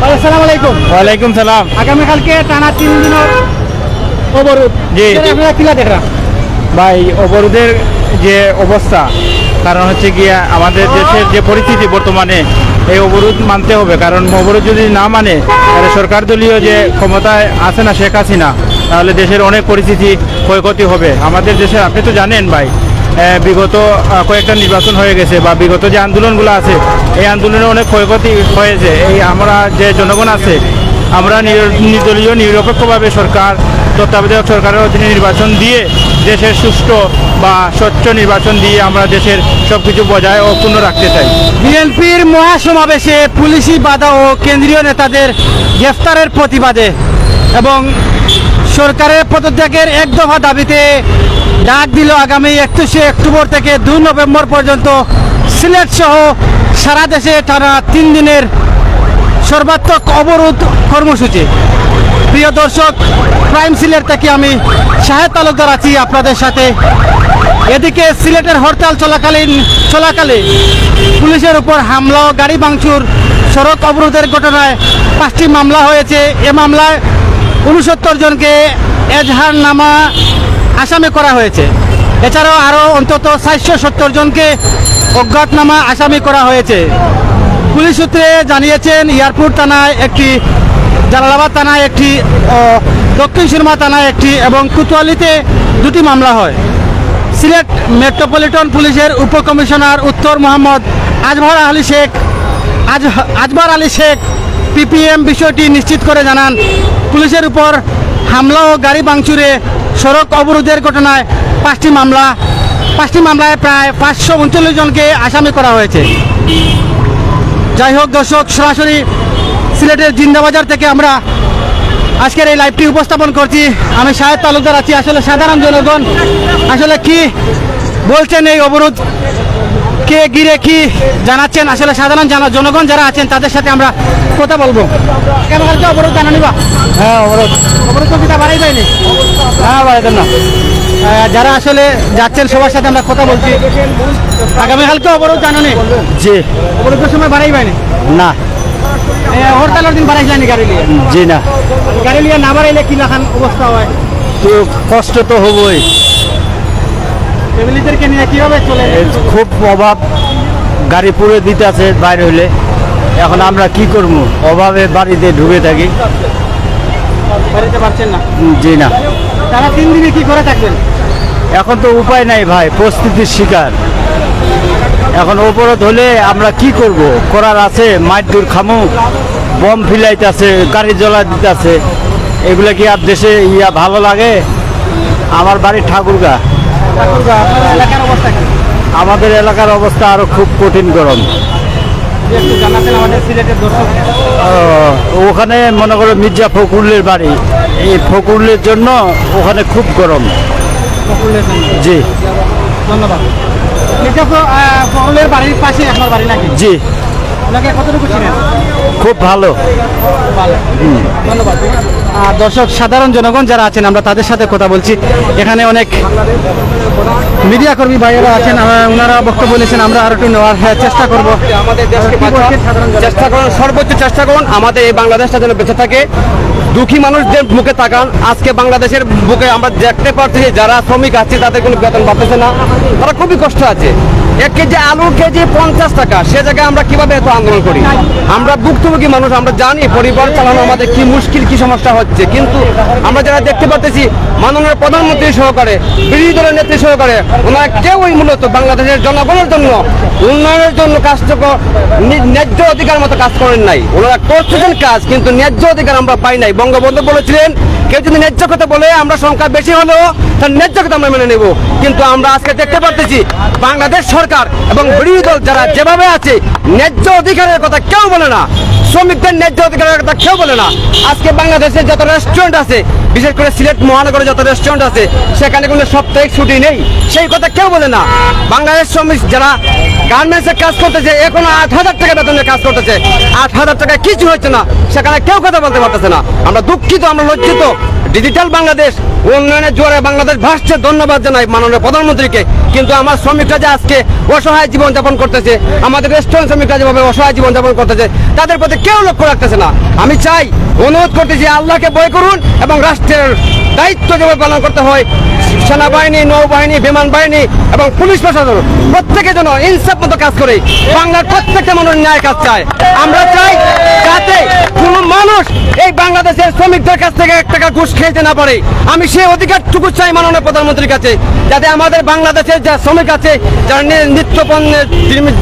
ভাই আসসালামু আলাইকুম। ওয়ালাইকুম সালাম। আগামীকালকে টানা 3 দিনের অবরোধ, জি আপনারা কিলা দেখরা? ভাই, অবরোধের যে অবস্থা, কারণ হচ্ছে গিয়া আমাদের দেশের যে পরিস্থিতি বর্তমানে, এই অবরোধ মানতে হবে। কারণ অবরোধ যদি না মানে, তাহলে সরকার দলীয় যে ক্ষমতায় আছে না শেখ হাসিনা, তাহলে দেশের অনেক পরিস্থিতি ক্ষয়ক্ষতি হবে। আমাদের দেশের আপনি তো জানেন ভাই, বিগত কয়েকটা নির্বাচন হয়ে গেছে, বা বিগত যে আন্দোলনগুলো আছে, এই আন্দোলনে অনেক ক্ষয়ক্ষতি হয়েছে। এই আমরা যে জনগণ আছে, আমরা নির্দলীয় নিরপেক্ষভাবে সরকার, তত্ত্বাবধায়ক সরকারের অধীনে নির্বাচন দিয়ে, দেশের সুষ্ঠু বা স্বচ্ছ নির্বাচন দিয়ে আমরা দেশের সব কিছু বজায় ও পূর্ণ রাখতে চাই। বিএনপির মহাসমাবেশে পুলিশি বাধা ও কেন্দ্রীয় নেতাদের গ্রেফতারের প্রতিবাদে এবং সরকারের পদত্যাগের এক দফা দাবিতে ডাক দিল আগামী 31শে অক্টোবর থেকে 2 নভেম্বর পর্যন্ত সিলেট সহ সারা দেশে টানা 3 দিনের সর্বাত্মক অবরোধ কর্মসূচি। প্রিয় দর্শক, প্রাইম সিলেট থেকে আমি শাহেদ তালুকদার আছি আপনাদের সাথে। এদিকে সিলেটের হরতাল চলাকালে পুলিশের উপর হামলা ও গাড়ি ভাঙচুর, সড়ক অবরোধের ঘটনায় 5টি মামলা হয়েছে। এ মামলায় 69 জনকে এজাহারনামা আসামি করা হয়েছে। এছাড়াও আরও অন্তত 470 জনকে অজ্ঞাতনামা আসামি করা হয়েছে। পুলিশ সূত্রে জানিয়েছেন, এয়ারপোর্ট থানায় একটি, জালালাবাদ থানায় একটি, দক্ষিণ সুরমা থানায় একটি এবং কোতোয়ালিতে 2টি মামলা হয়। সিলেট মেট্রোপলিটন পুলিশের উপকমিশনার উত্তর মোহাম্মদ আজবার আলী শেখ পিপিএম বিষয়টি নিশ্চিত করে জানান, পুলিশের উপর হামলা ও গাড়ি ভাঙচুরে, সড়ক অবরোধের ঘটনায় 5টি মামলায় প্রায় 539 জনকে আসামি করা হয়েছে। যাই হোক দর্শক, সরাসরি সিলেটের জিন্দাবাজার থেকে আমরা আজকের এই লাইভটি উপস্থাপন করছি। আমি শাহেদ তালুকদার আছি। আসলে সাধারণ জনগণ আসলে কি বলছেন, এই অবরোধ কে ঘিরে কি জানাচ্ছেন, আসলে সাধারণ জনগণ যারা আছেন তাদের সাথে আমরা কথা বলবো। কেন অবরোধ জানানিবা? হ্যাঁ, অবরোধ অবরোধ তো বাড়াই যায়নি? হ্যাঁ, বাড়াইতেন না। যারা আসলে যাচ্ছেন সবার সাথে আমরা কথা বলছি। আগামীকালকে অবরোধ জানানি? জি। অবরোধের সময় বাড়াই পায়নি? না। হরতালের দিন বাড়াই যায়নি গাড়ি নিয়ে? জি না। গাড়ি নিয়ে না বাড়াইলে কি লাখান অবস্থা হয়? তো কষ্ট তো হবই। ফ্যামিলিদেরকে নিয়ে কীভাবে চলে? খুব অভাব, গাড়ি পুড়ে দিতে আছে বাইরে হলে। এখন আমরা কি করব? অভাবে বাড়িতে ঢুকে থাকি। বাড়িতে পারছেন না? জি না। তারা 3 দিনে কি করে থাকবেন? এখন তো উপায় নাই ভাই, পরিস্থিতির শিকার। এখন অবরোধ হলে আমরা কি করব? করার আছে, মাইর খামু, বম ফিলাইতেছে, গাড়ি জ্বলা দিতেছে। এগুলা কি আর দেশে ভালো লাগে? আমার বাড়ি ঠাকুরগা। আপনার এলাকার অবস্থা কি? আমাদের এলাকার অবস্থা আরো খুব কঠিন গরম। একটু জানাতেন আমাদের সিলেটের দর্শক। ওখানে মনে করো মির্জা ফখরুলের বাড়ি, এই ফখরুলের জন্য ওখানে খুব গরম। জি, ধন্যবাদ। মির্জা ফখরুলের বাড়ির পাশে আপনার বাড়ি নাকি? জি। ওনাকে কতটুকু চিনেন? খুব ভালো। ধন্যবাদ। দর্শক, সাধারণ জনগণ যারা আছেন আমরা তাদের সাথে কথা বলছি। এখানে অনেক মিডিয়া কর্মী ভাইয়েরা আছেন, ওনারা বক্তব্য বলেছেন, আমরা আরো একটু নেওয়ার চেষ্টা করবো। আমাদের দেশকে চেষ্টা করুন, সর্বোচ্চ চেষ্টা করুন আমাদের এই বাংলাদেশটা যেন বেঁচে থাকে। দুঃখী মানুষদের মুখে তাকান। আজকে বাংলাদেশের বুকে আমরা দেখতে পাচ্ছি যারা শ্রমিক আছে তাদের কোনো বেতন পাচ্ছে না, তারা খুবই কষ্ট আছে। 1 কেজি আলুর কেজি 50 টাকা, সে জায়গায় আমরা কিভাবে এত আন্দোলন করি? আমরা ভুক্তভোগী মানুষ, আমরা জানি পরিবার চালানো আমাদের কি মুশকিল, কি সমস্যা হচ্ছে। কিন্তু আমরা যারা দেখতে পাচ্ছি মাননীয় প্রধানমন্ত্রী সহকারে, বিরোধী দলের নেত্রী সহকারে, ওনারা কেউই মূলত বাংলাদেশের জনগণের জন্য, উন্নয়নের জন্য কাজ ন্যায্য অধিকার মতো কাজ করেন নাই। ওনারা করতেছেন কাজ, কিন্তু ন্যায্য অধিকার আমরা পাই নাই। বঙ্গবন্ধু বলেছিলেন, কেউ যদি ন্যায্য কথা বলে আমরা সংখ্যা বেশি হলেও তার ন্যায্য কথা আমরা মেনে নেব। কিন্তু আমরা আজকে দেখতে পাচ্ছি বাংলাদেশ সরকার এবং বিরোধী দল যারা যেভাবে আছে, ন্যায্য অধিকারের কথা কেউ বলে না, শ্রমিকদের ন্যায্য অধিকারের কথা কেউ বলে না। আজকে বাংলাদেশের যত রেস্টুরেন্ট আছে, বিশেষ করে সিলেট মহানগরে যত রেস্টুরেন্ট আছে, সেখানে কোনো সাপ্তাহিক ছুটি নেই, সেই কথা কেউ বলে না। বাংলাদেশ শ্রমিক যারা গার্মেন্টসে কাজ করতেছে, এখনো 8,000 টাকা বেতনে কাজ করতেছে, 8,000 টাকায় কিছু হচ্ছে না, সেখানে কেউ কথা বলতে পারতেছে না। আমরা দুঃখিত, আমরা লজ্জিত। ডিজিটাল বাংলাদেশ, উন্নয়নের জোরে বাংলাদেশ ভাসছে। ধন্যবাদ জানাই মাননীয় প্রধানমন্ত্রীকে। কিন্তু আমার শ্রমিকরা যে আজকে অসহায় জীবনযাপন করতেছে, আমাদের রেস্টুরেন্ট শ্রমিকরা যেভাবে অসহায় জীবনযাপন করতেছে, তাদের প্রতি কেউ লক্ষ্য রাখতেছে না। আমি চাই, অনুরোধ করতেছি, আল্লাহকে ভয় করুন এবং রাষ্ট্রের দায়িত্ব যেভাবে পালন করতে হয়, সেনাবাহিনী, নৌবাহিনী, বিমান বাহিনী এবং পুলিশ প্রশাসন প্রত্যেকের জন্য ইনসাফ মতো কাজ করে বাংলার প্রত্যেকটা মানুষ ন্যায় কাজ চায়। আমরা চাই যাতে কোনো মানুষ এই বাংলাদেশের শ্রমিকদের কাছ থেকে 1 টাকা ঘুষ খেতে না পারে। আমি সেই অধিকারটুকু চাই মাননীয় প্রধানমন্ত্রীর কাছে, যাতে আমাদের বাংলাদেশের যা শ্রমিক আছে, যারা নিত্য পণ্যের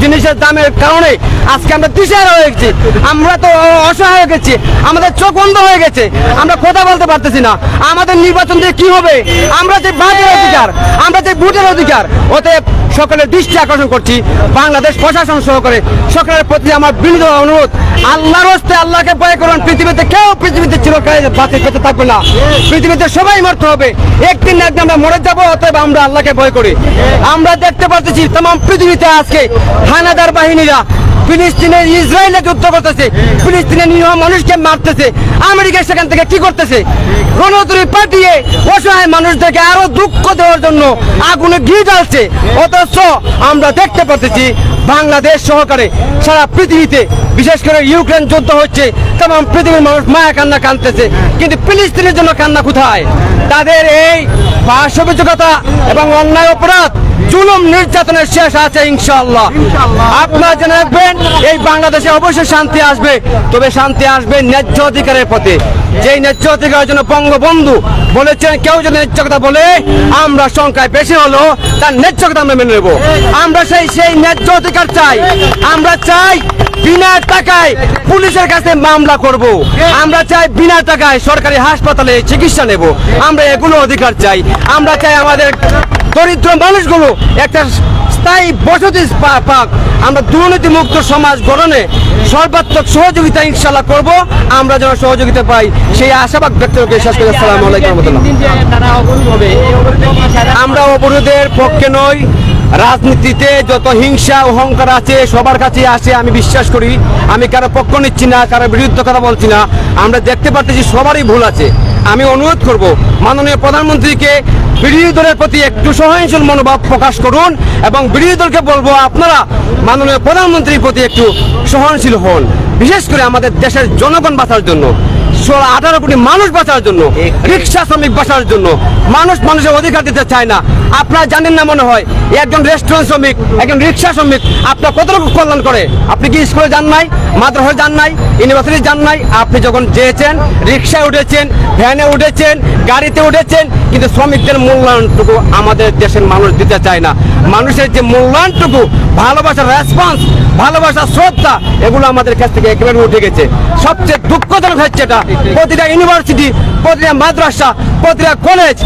জিনিসের দামের কারণে আজকে আমরা দিশেহারা হয়ে গেছি, আমরা তো অসহায় হয়ে গেছি, আমাদের চোখ বন্ধ হয়ে গেছে, আমরা কথা বলতে পারতেছি না। আমাদের নির্বাচন দিয়ে কি হবে? আমরা যে বাঁচার অধিকার, আমরা যে ভোটের অধিকার, অতএব সকলের দৃষ্টি আকর্ষণ করছি, বাংলাদেশ প্রশাসন সহকারে সকলের প্রতি আমার বিনীত অনুরোধ, আল্লাহর হস্তে আল্লাহকে ভয় করুন। পৃথিবীতে কেউ পৃথিবীতে চিরকাল বাঁচে পেতে থাকবে না, পৃথিবীতে সবাই মরতে হবে, একদিন না একদিন আমরা মরে যাবো। অতএব আমরা আল্লাহকে ভয় করি। আমরা দেখতে পাচ্ছি তাম পৃথিবীতে আজকে হানাদার বাহিনীরা ফিলিস্তিনের ইসরায়েলে যুদ্ধ করতেছে, ফিলিস্তিনের নিরীহ মানুষকে মারতেছে। আমেরিকা সেখান থেকে কি করতেছে? রণতরী পাঠিয়ে অসহায় মানুষদেরকে আরো দুঃখ দেওয়ার জন্য আগুনে ঘি জ্বালছে। অথচ আমরা দেখতে পাচ্ছি বাংলাদেশ সহকারে সারা পৃথিবীতে, বিশেষ করে ইউক্রেন যুদ্ধ হচ্ছে, তেমন পৃথিবীর মানুষ মায়া কান্না কাঁদতেছে, কিন্তু ফিলিস্তিনের জন্য কান্না কোথায়? তাদের এই পাশবিকতা এবং অন্যায় অপরাধ, জুলুম নির্যাতনের শেষ আছে ইনশাআল্লাহ। আপনারা জেনে রাখবেন, এই বাংলাদেশে অবশ্যই শান্তি আসবে, তবে শান্তি আসবে ন্যায্য অধিকারের পথে। যেই ন্যায্য অধিকারের জন্য বঙ্গবন্ধু বলেছেন, কেউ যদি ন্যায্য কথা বলে, আমরা সংখ্যায় বেশি হলো তার ন্যায্য কথা আমরা মেনে নেব। আমরা সেই ন্যায্য অধিকার চাই। আমরা চাই বিনা টাকায় পুলিশের কাছে মামলা করব, আমরা চাই বিনা টাকায় সরকারি হাসপাতালে চিকিৎসা নেব, আমরা এগুলো অধিকার চাই। আমরা চাই আমাদের দরিদ্র মানুষগুলো একটা স্থায়ী বসতি পাক। আমরা দুর্নীতিমুক্ত সমাজ গঠনে সর্বাত্মক সহযোগিতা ইনশাআল্লাহ করব। আমরা যেন সহযোগিতা পাই, সেই আশাবাদ ব্যক্ত করে শেষ করে আসসালামু আলাইকুম ওয়া রাহমাতুল্লাহ। আমরা অবরোধের পক্ষে নই। রাজনীতিতে যত হিংসা অহংকার আছে সবার কাছে আসে, আমি বিশ্বাস করি। আমি কারো পক্ষ নিচ্ছি না, কারো বিরুদ্ধে কথা বলছি না। আমরা দেখতে পাচ্ছি সবারই ভুল আছে। আমি অনুরোধ করব মাননীয় প্রধানমন্ত্রীকে বিরোধী দলের প্রতি একটু সহনশীল মনোভাব প্রকাশ করুন এবং বিরোধী দলকে বলবো আপনারা মাননীয় প্রধানমন্ত্রীর প্রতি একটু সহনশীল হন, বিশেষ করে আমাদের দেশের জনগণ বাঁচার জন্য, 18 কোটি মানুষ বাঁচার জন্য, রিক্সা শ্রমিক বাঁচার জন্য। মানুষের অধিকার দিতে চায় না। আপনারা জানেন না মনে হয়, একজন রেস্টুরেন্ট শ্রমিক, একজন রিক্সা শ্রমিক আপনার কতটুকু কল্যাণ করে? আপনি কি স্কুলে যান নাই, মাদ্রাসায় যান নাই, ইউনিভার্সিটি যান নাই? আপনি যখন যেয়েছেন, রিক্সায় উঠেছেন, ভ্যানে উঠেছেন, গাড়িতে উঠেছেন, কিন্তু শ্রমিকদের মূল্যায়নটুকু আমাদের দেশের মানুষ দিতে চায় না। মানুষের যে মূল্যায়নটুকু, ভালোবাসার রেসপন্স, ভালোবাসা, শ্রদ্ধা, এগুলো আমাদের কাছ থেকে একেবারে উঠে গেছে। সবচেয়ে দুঃখজনক হচ্ছে এটা, প্রতিটা ইউনিভার্সিটি, প্রতিটা মাদ্রাসা, প্রতিটা কলেজ,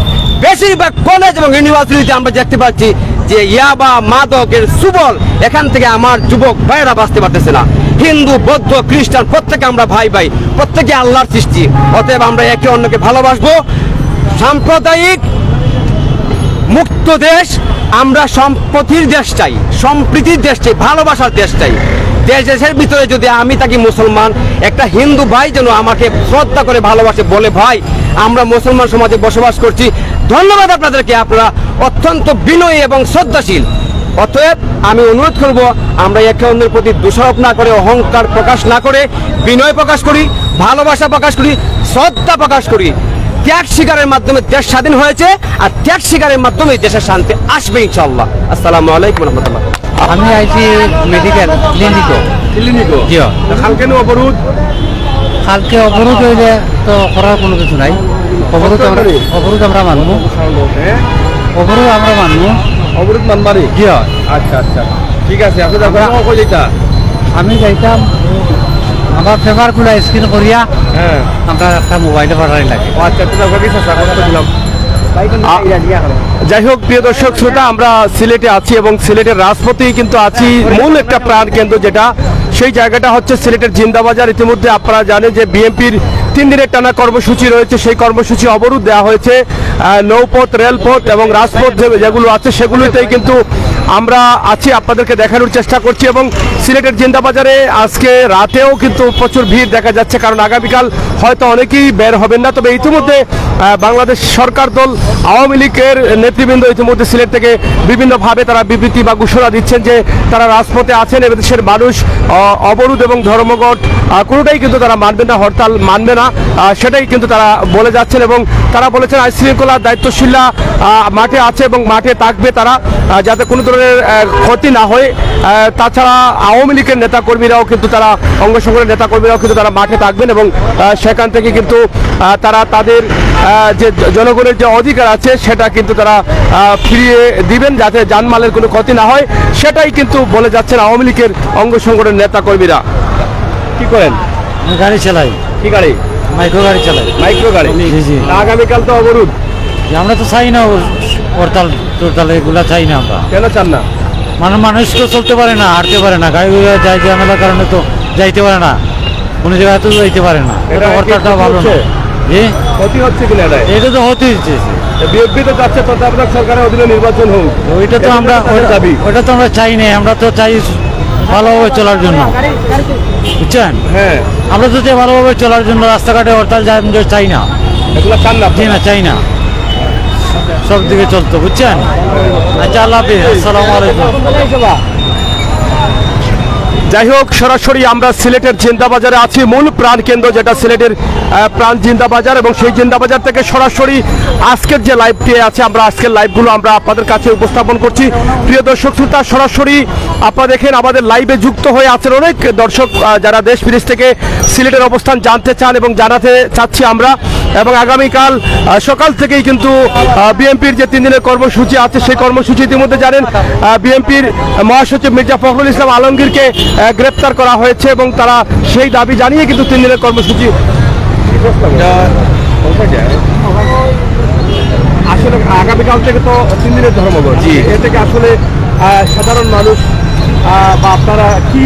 বেশিরভাগ কলেজ এবং ইউনিভার্সিটিতে আমরা দেখতে পাচ্ছি যে ইয়াবা, মাদকের সুবল, এখান থেকে আমার যুবক ভাইয়েরা বাঁচতে পারতেছে না। হিন্দু, বৌদ্ধ, খ্রিস্টান প্রত্যেকে আমরা ভাই ভাই, প্রত্যেকে আল্লাহর সৃষ্টি। অতএব আমরা একে অন্যকে ভালোবাসবো। সাম্প্রদায়িক মুক্ত দেশ, আমরা সম্প্রীতির দেশ চাই, সম্প্রীতির দেশ চাই, ভালোবাসার দেশ চাই। দেশের ভিতরে যদি আমি থাকি মুসলমান, একটা হিন্দু ভাই যেন আমাকে শ্রদ্ধা করে ভালোবাসে, বলে ভাই আমরা মুসলমান সমাজে বসবাস করছি। ধন্যবাদ আপনাদেরকে, আপনারা অত্যন্ত বিনয়ী এবং শ্রদ্ধাশীল। অতএব আমি অনুরোধ করব, আমরা একে অন্যের প্রতি দোষারোপ না করে, অহংকার প্রকাশ না করে, বিনয় প্রকাশ করি, ভালোবাসা প্রকাশ করি, শ্রদ্ধা প্রকাশ করি। ত্যাগ শিকারের মাধ্যমে দেশ স্বাধীন হয়েছে, আর ত্যাগ শিকারের মাধ্যমে দেশের শান্তি আসবে ইনশাআল্লাহ। আসসালামু আলাইকুম রহমতুল্লাহ। আমি আইছি মেডিকেল ক্লিনিকো। জি কালকে অবরোধ, কালকে অবরোধ হইলে তো করার কোনো কিছু নাই। অবরোধ আমরা মানবো, অবরোধ আমরা মানবো। অবরোধ মানবারি। জি আচ্ছা আচ্ছা, ঠিক আছে। আপনি আমি যাইতাম আমার পেপার গুলা স্ক্রিন করিয়া, হ্যাঁ, আমরা একটা মোবাইলে পাঠাই লাগে। আচ্ছা, যাই হোক, প্রিয় দর্শক শ্রোতা, আমরা সিলেটে আছি এবং সিলেটের রাজপথেই কিন্তু আছি। মূল একটা প্রাণ কেন্দ্র যেটা, সেই জায়গাটা হচ্ছে সিলেটের জিন্দাবাজার। ইতিমধ্যে আপনারা জানেন যে বিএনপির 3 দিনের টানা কর্মসূচি রয়েছে। সেই কর্মসূচি অবরোধ দেওয়া হয়েছে। নৌপথ, রেলপথ এবং রাজপথ যেগুলো আছে সেগুলোতেই কিন্তু আমরা আছি, আপনাদেরকে দেখানোর চেষ্টা করছি। এবং সিলেটের জিন্দাবাজারে আজকে রাতেও কিন্তু প্রচুর ভিড় দেখা যাচ্ছে, কারণ আগামীকাল হয়তো অনেকেই বের হবেন না। তবে ইতিমধ্যে বাংলাদেশ সরকার দল আওয়ামী লীগের নেতৃবৃন্দ ইতিমধ্যে সিলেট থেকে বিভিন্নভাবে তারা বিবৃতি বা ঘোষণা দিচ্ছেন যে তারা রাজপথে আছেন। এদেশের মানুষ অবরোধ এবং ধর্মঘট কোনোটাই কিন্তু তারা মানবে না, হরতাল মানবে না, সেটাই কিন্তু তারা বলে যাচ্ছেন। এবং তারা বলেছেন আইন শৃঙ্খলা দায়িত্বশীলরা মাঠে আছে এবং মাঠে থাকবে তারা, যাতে কোনো ধরনের ক্ষতি না হয়। তাছাড়া আওয়ামী লীগের নেতাকর্মীরাও কিন্তু তারা, অঙ্গ সংগঠনের নেতাকর্মীরাও কিন্তু তারা মাঠে থাকবেন এবং সেখান থেকে কিন্তু তারা তাদের যে জনগণের যে অধিকার আছে সেটা কিন্তু তারা ফিরিয়ে দিবেন, যাতে জানমালের কোনো ক্ষতি না হয়, সেটাই কিন্তু বলে যাচ্ছেন আওয়ামী লীগের অঙ্গ সংগঠনের নেতাকর্মীরা। কি করেন? গাড়ি চালাই। কি গাড়ি? মাইক্রো গাড়ি চালাই। মাইক্রো গাড়ি। জি জি। আগামীকাল তো অবরোধ, আমরা তো চাই না হরতাল টরতাল এগুলা চাই না আমরা। কেন চান না? মানুষ তো চলতে পারে না, হাঁটতে পারে না, গাড়িগুলো যায় ঝামেলার কারণে তো যাইতে পারে না, কোনো জায়গায় তো যাইতে পারে না। এটা হরতালটা ভালো না। জি, ক্ষতি হচ্ছে কিনা এটা তো হতে দিচ্ছে। বিএনপি তো চাচ্ছে তত্ত্বাবধায়ক সরকারের অধীনে নির্বাচন হোক, ওইটা তো আমরা দাবি। ওটা তো আমরা চাই না, আমরা তো চাই ভালোভাবে চলার জন্য, বুঝছেন? হ্যাঁ, আমরা তো চাই ভালোভাবে চলার জন্য, রাস্তাঘাটে হরতাল চাই না। এগুলো চান না? জি না, চাই না, সব দিকে চলতো, বুঝছেন? আচ্ছা, আল্লাহ হাফিজ, আসসালামু আলাইকুম। যাই হোক, সরাসরি আমরা সিলেটের জিন্দাবাজারে আছি, মূল প্রাণ কেন্দ্র যেটা সিলেটের প্রাণ জিন্দাবাজার, এবং সেই জিন্দাবাজার থেকে সরাসরি আজকের যে লাইভটি আছে, আমরা আজকের লাইভগুলো আমরা আপনাদের কাছে উপস্থাপন করছি। প্রিয় দর্শক শ্রোতা, সরাসরি আপনারা দেখেন আমাদের লাইভে যুক্ত হয়ে আছেন অনেক দর্শক যারা দেশ বিদেশ থেকে সিলেটের অবস্থান জানতে চান এবং জানাতে চাচ্ছি আমরা। এবং আগামীকাল সকাল থেকেই কিন্তু বিএনপির যে 3 দিনের কর্মসূচি আছে, সেই কর্মসূচি ইতিমধ্যে জানেন বিএনপির মহাসচিব মির্জা ফখরুল ইসলাম আলমগীরকে গ্রেপ্তার করা হয়েছে এবং তারা সেই দাবি জানিয়ে কিন্তু 3 দিনের কর্মসূচি। আসলে আগামীকাল থেকে তো 3 দিনের ধর্মঘট, এ থেকে আসলে সাধারণ মানুষ বা আপনারা কি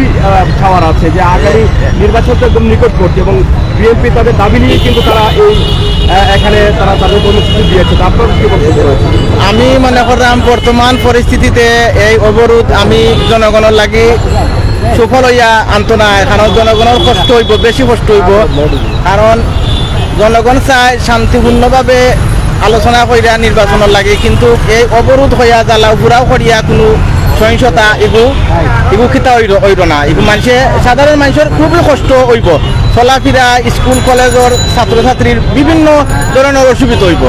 চাওয়ার আছে যে আগামী নির্বাচন তো একদম নিকটবর্তী এবং বিএনপি তাদের দাবি নিয়ে কিন্তু তারা এই এখানে তারা তাদের কর্মসূচি দিয়েছে, আপনার কি বক্তব্য রয়েছে? আমি মনে করলাম বর্তমান পরিস্থিতিতে এই অবরোধ আমি জনগণের লাগি সফল হইয়া আনত না, কারণ জনগণের কষ্ট হইব, বেশি কষ্ট হইব। কারণ জনগণ চায় শান্তিপূর্ণভাবে আলোচনা করিয়া নির্বাচনের লাগে, কিন্তু এই অবরোধ হইয়া জ্বালাও পুরাও করিয়া কোনো সহিংসতা এগু খিতা হইল না। এগু মানুষে সাধারণ মানুষের খুবই কষ্ট হইব, চলাফেরা স্কুল কলেজের ছাত্রছাত্রীর বিভিন্ন ধরনের অসুবিধা হইব।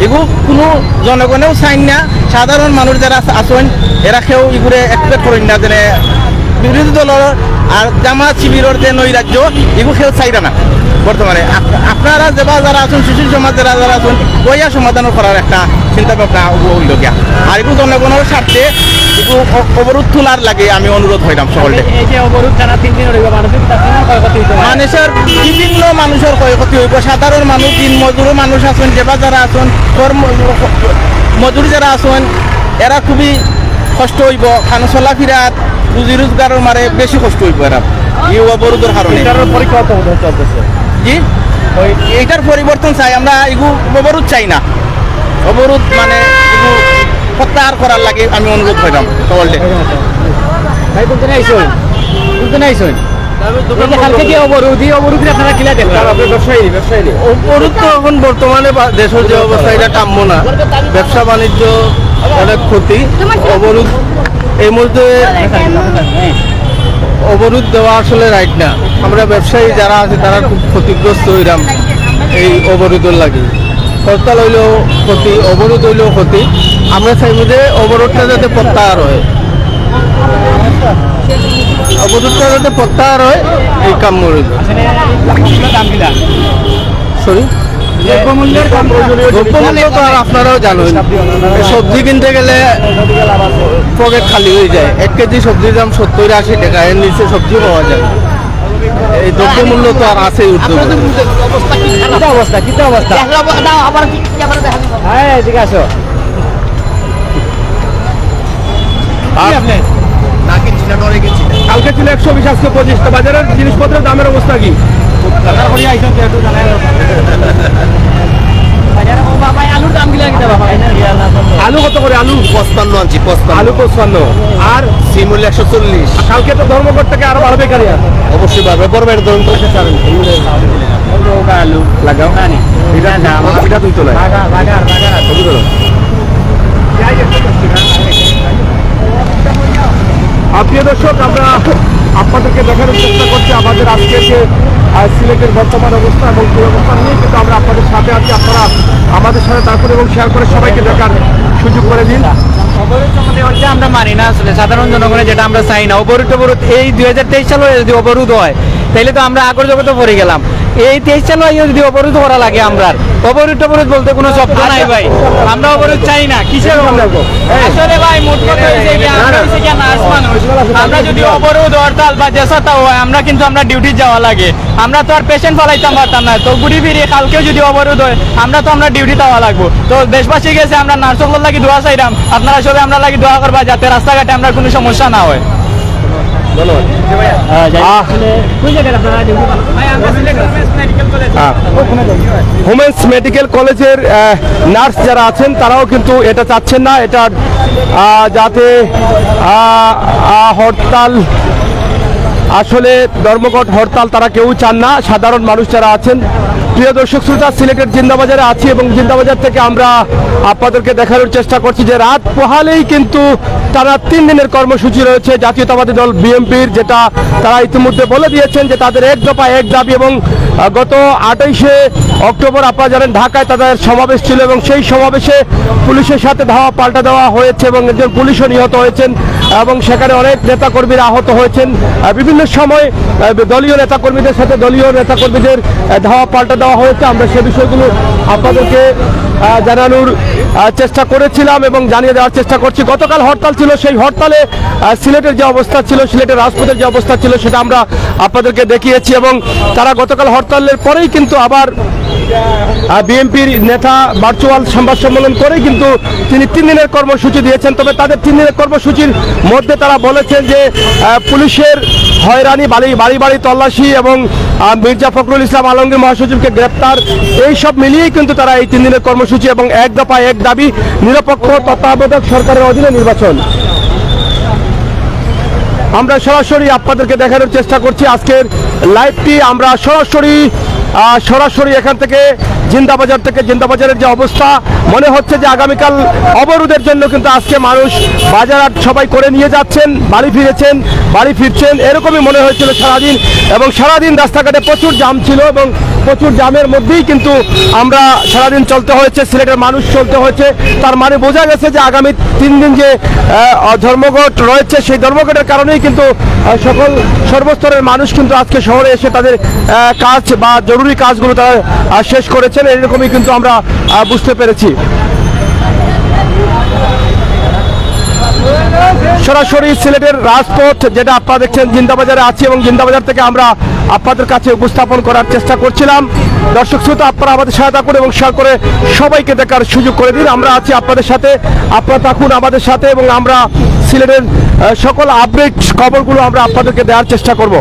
এগু কোনো জনগণেও চাই না, সাধারণ মানুষ যারা আছেন এরা কেউ এগুলো এক্সপেক্ট করেন না, যেন বিরোধী দলের আর জামাত শিবিরের যে নৈরাজ্য এগুলো কেউ চাইরা না। বর্তমানে আপনারা যারা আছেন, শিশু সমাজ যারা আছেন, বইয়া সমাধান করার একটা চিন্তা ভাবনা হইল গিয়া। আর এগুলো জনগণের স্বার্থে এগুলো অবরোধ তোলার লাগে আমি অনুরোধ হইলাম সকলকে। মানুষের বিভিন্ন মানুষের ক্ষয়ক্ষতি হইব, সাধারণ মানুষ, দিন মজুরও মানুষ আছেন, যেবা যারা আছেন, মজুরি যারা আছেন, এরা খুবই কষ্ট হইব। খান চলাফেরা রুজি রোজগারের মারে বেশি কষ্ট হইব এরা এই অবরোধের কারণে। জি, এইটার পরিবর্তন চাই আমরা, এগু অবরোধ চাই না। অবরোধ মানে এগু প্রত্যাহার করার লাগে আমি অনুরোধ হইলাম সকলকে। অবরোধ তো এখন বর্তমানে দেশের যে অবস্থা এটা কাম্য না, ব্যবসা বাণিজ্য অনেক ক্ষতি। অবরোধ এই মুহূর্তে অবরোধ দেওয়া আসলে রাইট না। আমরা ব্যবসায়ী যারা আছে তারা খুব ক্ষতিগ্রস্ত হইলাম এই অবরোধের লাগে। হরতাল হইলেও ক্ষতি, অবরোধ হইলেও ক্ষতি। আমরা চাইব যে অবরোধটা যাতে প্রত্যাহার হয়, অবরোধটা যাতে প্রত্যাহার হয়, এই কাম রইল। সরি, দ্রব্যমূল্য তো আর আপনারাও জানেন, সবজি কিনতে গেলে পকেট খালি হয়ে যায়। 1 কেজি সবজির দাম 70-80 টাকা, এর নিচে সবজি পাওয়া যায়। এই দ্রব্যমূল্য তো আর আছে উদ্যোগ। কালকে ছিল 120, আজকে 25। বাজারের জিনিসপত্রের দামের অবস্থা কি? আলুর আলু কত করে? আলু 55 আনছি 55 আলু 55 আর সিমুল 140 কালকে তো ধর্মঘট থেকে আরো বাড়বে কারি অবশ্যই পারবে বড় ধরুন তো আলু লাগাও এটা তুই তোলা প্রিয় দর্শক, আমরা আপনাদেরকে দেখানোর চেষ্টা করছি আমাদের আজকের যে সিলেটের বর্তমান অবস্থা এবং দুরবস্থা নিয়ে কিন্তু আমরা আপনাদের সাথে আছি। আপনারা আমাদের সাথে থাকুন এবং শেয়ার করে সবাইকে দেখার সুযোগ করে দিন। অবরোধ সম্বন্ধে হচ্ছে আমরা মানি না আসলে সাধারণ জনগণের যেটা আমরা চাই না। অবরোধ এই 2023 সালে যদি অবরোধ হয় তাহলে তো আমরা আগর জগতে পড়ে গেলাম। এই 23 সালে যদি অবরোধ করা লাগে আমরা অবরোধ বলতে কোনো শব্দ নাই ভাই। আমরা অবরোধ চাই না। কিসের আসলে ভাই মোট কথা হইছে কি আমরা হইছে কি নার্স মানুষ। আমরা যদি অবরোধ হরতাল বা যেসাটা হয় আমরা কিন্তু আমরা ডিউটি যাওয়া লাগে। আমরা তো আর পেশেন্ট ফলাইতাম পারতাম না। তো ঘুরি ফিরি কালকেও যদি অবরোধ হয় আমরা তো ডিউটি যাওয়া লাগবো। তো দেশবাসী গেছে আমরা নার্সকল লাগি দোয়া চাইলাম, আপনারা সবাই আমরা লাগি দোয়া করবা যাতে রাস্তাঘাটে আমরা কোনো সমস্যা না হয়। হোমেন্স মেডিকেল কলেজের নার্স যারা আছেন তারাও কিন্তু এটা চাচ্ছেন না, এটা যাতে হরতাল আসলে ধর্মঘট হরতাল তারা কেউ চান না, সাধারণ মানুষ যারা আছেন। প্রিয় দর্শক শ্রোতা, সিলেটের জিন্দাবাজারে আছি এবং জিন্দাবাজার থেকে আমরা আপনাদেরকে দেখানোর চেষ্টা করছি যে রাত পোহালেই কিন্তু তারা 3 দিনের কর্মসূচি রয়েছে জাতীয়তাবাদী দল বিএনপির, যেটা তারা ইতিমধ্যে বলে দিয়েছেন যে তাদের এক দফা এক দাবি। এবং গত 28শে অক্টোবর আপনারা জানেন ঢাকায় তাদের সমাবেশ ছিল এবং সেই সমাবেশে পুলিশের সাথে ধাওয়া পাল্টা দেওয়া হয়েছে এবং একজন পুলিশও নিহত হয়েছেন এবং সেখানে অনেক নেতাকর্মীরা আহত হয়েছেন। বিভিন্ন সময় দলীয় নেতাকর্মীদের সাথে দলীয় নেতাকর্মীদের ধাওয়া পাল্টা দেওয়া হয়েছে। আমরা সে বিষয়গুলো আপনাদেরকে জানানোর চেষ্টা করেছিলাম এবং জানিয়ে দেওয়ার চেষ্টা করছি। গতকাল হরতাল ছিল, সেই হরতালে সিলেটের যে অবস্থা ছিল, সিলেটের রাজপথের যে অবস্থা ছিল সেটা আমরা আপনাদেরকে দেখিয়েছি এবং তারা গতকাল হরতালের পরেই কিন্তু আবার বিএনপির নেতা ভার্চুয়াল সংবাদ সম্মেলন করে কিন্তু তিনি 3 দিনের কর্মসূচি দিয়েছেন। তবে তাদের 3 দিনের কর্মসূচির মধ্যে তারা বলেছেন যে পুলিশের হয়রানি, বাড়ি বাড়ি তল্লাশি এবং মির্জা ফখরুল ইসলাম আলমগীর মহাসচিবকে গ্রেপ্তার, এই সব মিলিয়েই কিন্তু তারা এই 3 দিনের কর্মসূচি এবং এক দফা এক দাবি নিরপেক্ষ তত্ত্বাবধায়ক সরকারের অধীনে নির্বাচন। আমরা সরাসরি আপনাদেরকে দেখানোর চেষ্টা করছি আজকের লাইভটি। আমরা সরাসরি এখান থেকে জিন্দাবাজার থেকে, জিন্দাবাজারের যে অবস্থা মনে হচ্ছে যে আগামীকাল অবরোধের জন্য কিন্তু আজকে মানুষ বাজার সবাই করে নিয়ে যাচ্ছেন, বাড়ি ফিরছেন এরকমই মনে হয়েছিল সারাদিন। এবং সারাদিন রাস্তাঘাটে প্রচুর জাম ছিল এবং প্রচুর জামের মধ্যেই কিন্তু আমরা সারাদিন চলতে হয়েছে, সিলেটের মানুষ চলতে হয়েছে। তার মানে বোঝা গেছে যে আগামী 3 দিন যে ধর্মঘট রয়েছে সেই ধর্মঘটের কারণেই কিন্তু সকল সর্বস্তরের মানুষ কিন্তু আজকে শহরে এসে তাদের কাজ বা জরুরি কাজগুলো তারা শেষ করেছেন, এরকমই কিন্তু আমরা বুঝতে পেরেছি। সরাসরি সিলেটের রাজপথ যেটা আপনারা দেখছেন জিন্দাবাজারে আছি এবং জিন্দাবাজার থেকে আমরা আপনাদের কাছে উপস্থাপন করার চেষ্টা করছিলাম। দর্শক শ্রোতা, আপনারা আমাদের সহায়তা করে এবং শেয়ার করে সবাইকে দেখার সুযোগ করে দিন। আমরা আছি আপনাদের সাথে, আপনারা থাকুন আমাদের সাথে এবং আমরা সিলেটের সকল আপডেট খবরগুলো আমরা আপনাদেরকে দেওয়ার চেষ্টা করব।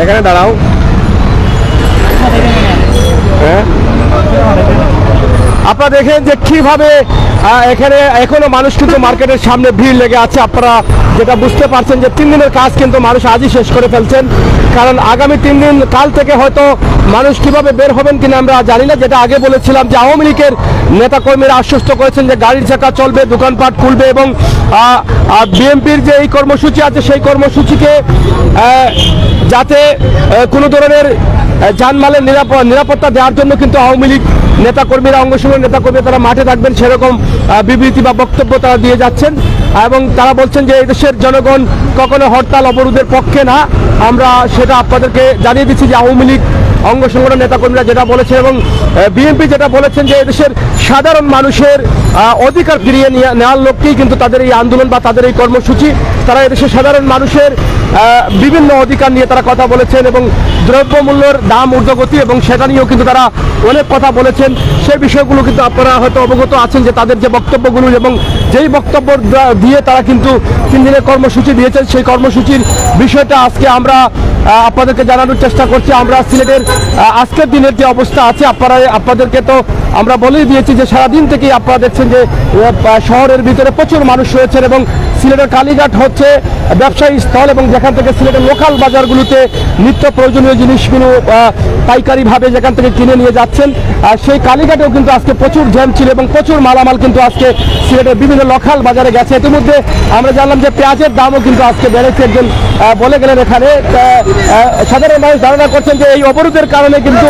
এখানে দাঁড়াও। আপনারা দেখেন যে কিভাবে এখানে এখনো মানুষ কিন্তু মার্কেটের সামনে ভিড় লেগে আছে। আপনারা যেটা বুঝতে পারছেন যে 3 দিনের কাজ কিন্তু মানুষ আজই শেষ করে ফেলছেন, কারণ আগামী 3 দিন কাল থেকে হয়তো মানুষ কিভাবে বের হবেন কিনা আমরা জানি না। যেটা আগে বলেছিলাম যে আওয়ামী লীগের নেতাকর্মীরা আশ্বস্ত করেছেন যে গাড়ির চাকা চলবে, দোকানপাট খুলবে এবং বিএনপির যে এই কর্মসূচি আছে সেই কর্মসূচিকে যাতে কোনো ধরনের যানমালের নিরাপত্তা দেওয়ার জন্য কিন্তু আওয়ামী লীগ নেতাকর্মীরা, অঙ্গসংগঠনের নেতাকর্মীরা তারা মাঠে থাকবেন সেরকম বিবৃতি বা বক্তব্য তারা দিয়ে যাচ্ছেন এবং তারা বলছেন যে এই দেশের জনগণ কখনো হরতাল অবরোধের পক্ষে না। আমরা সেটা আপনাদেরকে জানিয়ে দিচ্ছি যে আওয়ামী লীগ অঙ্গ সংগঠন নেতাকর্মীরা যেটা বলেছেন এবং বিএনপি যেটা বলেছেন যে এদেশের সাধারণ মানুষের অধিকার ফিরিয়ে নেওয়ার লক্ষ্যেই কিন্তু তাদের এই আন্দোলন বা তাদের এই কর্মসূচি। তারা এদেশের সাধারণ মানুষের বিভিন্ন অধিকার নিয়ে তারা কথা বলেছেন এবং দ্রব্যমূল্যের দাম ঊর্ধ্বগতি এবং সেটা নিয়েও কিন্তু তারা অনেক কথা বলেছেন। সেই বিষয়গুলো কিন্তু আপনারা হয়তো অবগত আছেন যে তাদের যে বক্তব্যগুলো এবং যেই বক্তব্য দিয়ে তারা কিন্তু 3 দিনের কর্মসূচি দিয়েছেন, সেই কর্মসূচির বিষয়টা আজকে আমরা আপনাদেরকে জানানোর চেষ্টা করছি। আমরা সিলেটের আজকের দিনের যে অবস্থা আছে আপনাদেরকে তো আমরা বলেই দিয়েছি যে সারাদিন থেকেই আপনারা দেখছেন যে শহরের ভিতরে প্রচুর মানুষ রয়েছেন এবং সিলেটের কালীঘাট হচ্ছে ব্যবসায়ী স্থল এবং যেখান থেকে সিলেটের লোকাল বাজারগুলোতে নিত্য প্রয়োজনীয় জিনিসগুলো পাইকারিভাবে যেখান থেকে কিনে নিয়ে যাচ্ছেন, সেই কালীঘাটেও কিন্তু আজকে প্রচুর জ্যাম ছিল এবং প্রচুর মালামাল কিন্তু আজকে সিলেটের বিভিন্ন লোকাল বাজারে গেছে। ইতিমধ্যে আমরা জানলাম যে পেঁয়াজের দামও কিন্তু আজকে বেড়েছে। একজন বলে গেলেন এখানে সাধারণ মানুষ ধারণা করছেন যে এই অবরোধের কারণে কিন্তু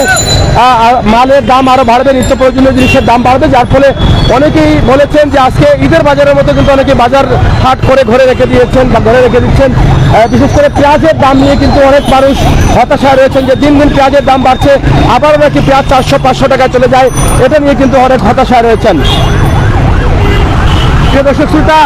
মালের দাম আরো বাড়বে, নিত্য প্রয়োজনীয় জিনিসের দাম বাড়বে, যার ফলে অনেকেই বলেছেন যে আজকে ঈদের বাজারের মতো কিন্তু অনেকে বাজার হাট করে ঘরে রেখে দিয়েছেন বা ঘরে রেখে দিচ্ছেন। বিশেষ করে পেঁয়াজের দাম নিয়ে কিন্তু অনেক মানুষ হতাশায় রয়েছেন যে দিন দিন পেঁয়াজের দাম বাড়ছে, আবারও নাকি পেঁয়াজ 400-500 টাকা চলে যায়, এটা নিয়ে কিন্তু অনেক হতাশায় রয়েছেন। প্রিয় দর্শক শ্রোতা,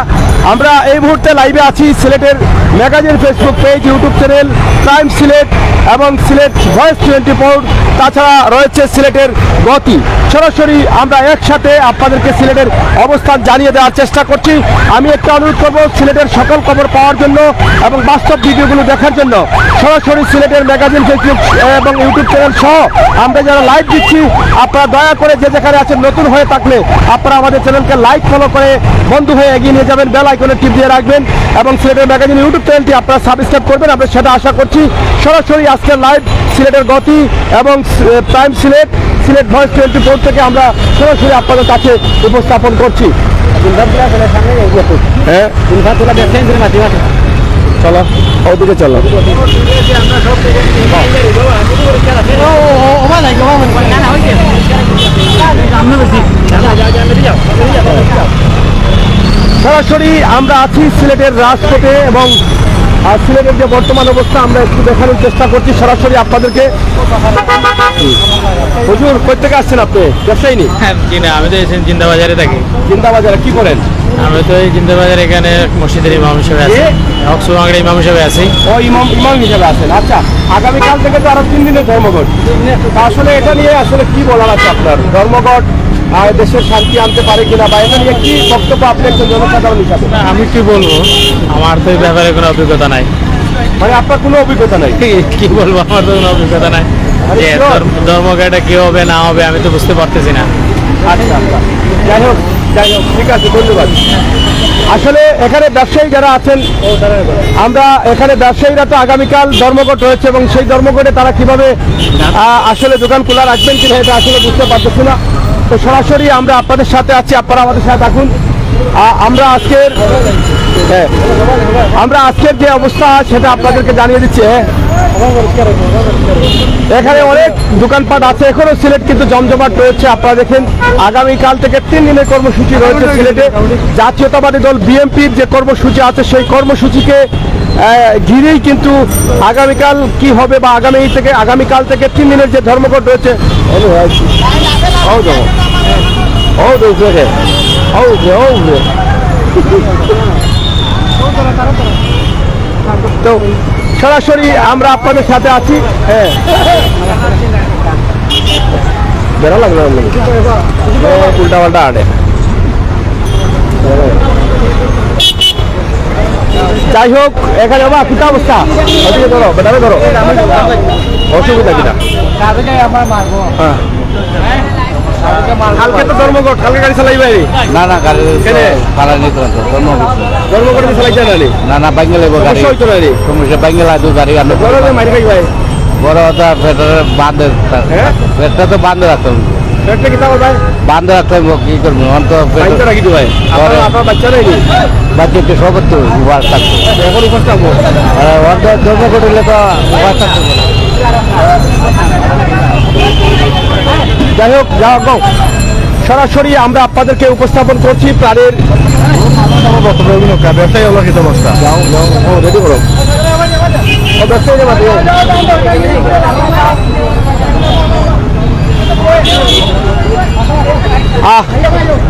আমরা এই মুহূর্তে লাইভে আছি সিলেটের magazine Facebook page, YouTube channel prime Sylhet এবং সিলেট ভয়েস 24, তাছাড়া রয়েছে সিলেটের গতি। সরাসরি আমরা একসাথে আপনাদেরকে সিলেটের অবস্থান জানিয়ে দেওয়ার চেষ্টা করছি। আমি একটা অনুরোধ করব সিলেটের সকল খবর পাওয়ার জন্য এবং বাস্তব ভিডিওগুলো দেখার জন্য সরাসরি সিলেটের ম্যাগাজিন ফেসবুক এবং ইউটিউব চ্যানেল সহ আমরা যারা লাইভ দিচ্ছি, আপনারা দয়া করে যে যেখানে আছেন নতুন হয়ে থাকলে আপনারা আমাদের চ্যানেলকে লাইক ফলো করে বন্ধু হয়ে এগিয়ে নিয়ে যাবেন, বেল আইকনে টিপ দিয়ে রাখবেন এবং সিলেটের ম্যাগাজিন ইউটিউব চ্যানেলটি আপনারা সাবস্ক্রাইব করবেন। আমরা সেটা আশা করছি। সরাসরি আজকের লাইভ সিলেটের গতি এবং প্রাইম সিলেট ভয়েস 24 থেকে আমরা সরাসরি আপনাদের কাছে উপস্থাপন করছি। হ্যাঁ, চলো ওদিকে চলো। সরাসরি আমরা আছি সিলেটের রাজপথে এবং সিলেটের যে বর্তমান অবস্থা আমরা একটু দেখানোর চেষ্টা করছি সরাসরি আপনাদেরকে। হুজুর কই থেকে আসছেন আপনি? ব্যবসায়ী নি? জি না, আমি তো জিন্দাবাজারে থাকি। জিন্দাবাজারে কি করেন? আমি তো এই জিন্দাবাজার এখানে মসজিদের ইমাম হিসেবে আছি, হকসুবাংলা ইমাম হিসেবে আছি। ও ইমাম হিসেবে আছেন। আচ্ছা, আগামীকাল থেকে তো আরো 3 দিনের ধর্মঘট। তা আসলে এটা নিয়ে আসলে কি বলার আছে আপনার? ধর্মঘট দেশের শান্তি আনতে পারে কিনা বা এটা নিয়ে কি বক্তব্য আপনি একজন জনসাধারণ হিসাবে? আমি কি বলবো, আমার তো এই ব্যাপারে কোনো অভিজ্ঞতা নাই। মানে আপনার কোনো অভিজ্ঞতা নাই? কি বলবো, আমার তো কোনো অভিজ্ঞতা নাই যে ধর্মঘটটা কি হবে না হবে আমি তো বুঝতে পারতেছি না। আচ্ছা আচ্ছা, যাই হোক ঠিক আছে, ধন্যবাদ। আসলে এখানে ব্যবসায়ী যারা আছেন, আমরা এখানে ব্যবসায়ীরা তো আগামীকাল ধর্মঘট রয়েছে এবং সেই ধর্মঘটে তারা কিভাবে আসলে দোকান খোলা রাখবেন কিনা এটা আসলে বুঝতে পারতেছি না। তো সরাসরি আমরা আপনাদের সাথে আছি, আপনারা আমাদের সাথে থাকুন। আমরা আজকের যে অবস্থা সেটা আপনাদেরকে জানিয়ে দিচ্ছি। এখানে অনেক দোকানপাট আছে, এখনো সিলেট কিন্তু জমজমাট রয়েছে। আপনারা দেখেন আগামীকাল থেকে 3 দিনের কর্মসূচি রয়েছে সিলেটে। জাতীয়তাবাদী দল বিএনপির যে কর্মসূচি আছে সেই কর্মসূচিকে ঘিরেই কিন্তু আগামীকাল কি হবে বা আগামীকাল থেকে 3 দিনের যে ধর্মঘট রয়েছে তো সরাসরি আমরা আপনাদের সাথে আছি। হ্যাঁ, বেরো লাগলো উল্টা পাল্টা আড়ে। যাই হোক, এখানে বাবা কি অবস্থা? ওদিকে ধরো, বেটারে ধরো, অসুবিধা কিনা? হ্যাঁ, কালকে তো ধর্মঘট, কালকে গাড়ি চালাই ভাই? না না, গাড়ি চালানি তো ধর্মঘট চালাইছে না? না বাঙ্গালে গাড়ি হইতো না রে, সমস্যা বাঙ্গালা তো গাড়ি আনো মারি খাই ভাই। বড় কথা পেটের বাঁধে, পেটটা তো বাঁধে রাখতাম, পেটটা কি ভাই বাঁধে রাখতাম, কি করবো বাচ্চা রাখি তো ভাই? আপনার বাচ্চা নেই? বাচ্চাকে সব তো উপাস থাকতো, এখন উপাস থাকবো? অর্ধেক ধর্ম করলে তো উপাস থাকতো। যাই হোক, সরাসরি আমরা আপনাদেরকে উপস্থাপন করছি প্রাণের ব্যবসায়ী অলক্ষিত অবস্থা। রেডি করো ব্যবসায়ী।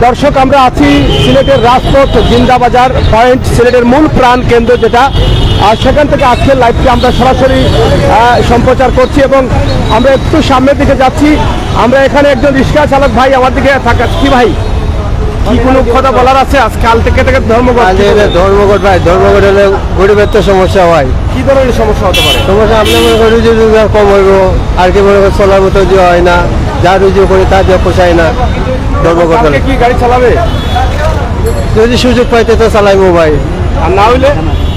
দর্শক, আমরা আছি সিলেটের রাজপথ জিন্দাবাজার পয়েন্ট, সিলেটের মূল প্রাণ কেন্দ্র যেটা আর সেখান থেকে আজকের লাইভটি আমরা সরাসরি সম্প্রচার করছি এবং আমরা একটু সামনের দিকে যাচ্ছি। আমরা এখানে একজন রিক্সা চালক ভাই আমার দিকে থাকা, কি ভাই কি কোনো কথা বলার আছে? আজ কাল থেকে ধর্মঘট ধর্মঘট ভাই, ধর্মঘট হলে গরিবের তো সমস্যা হয়। কি ধরনের সমস্যা হতে পারে? সমস্যা আপনি মনে করেন রুজি রোজগার কম হইব, আর কি মনে করেন চলার মতো যে হয় না, যা রুজি করি তা দিয়ে পোষায় না। ধর্মঘট হলে কি গাড়ি চালাবে? যদি সুযোগ পাইতে তো চালাইবো ভাই, আর না হইলে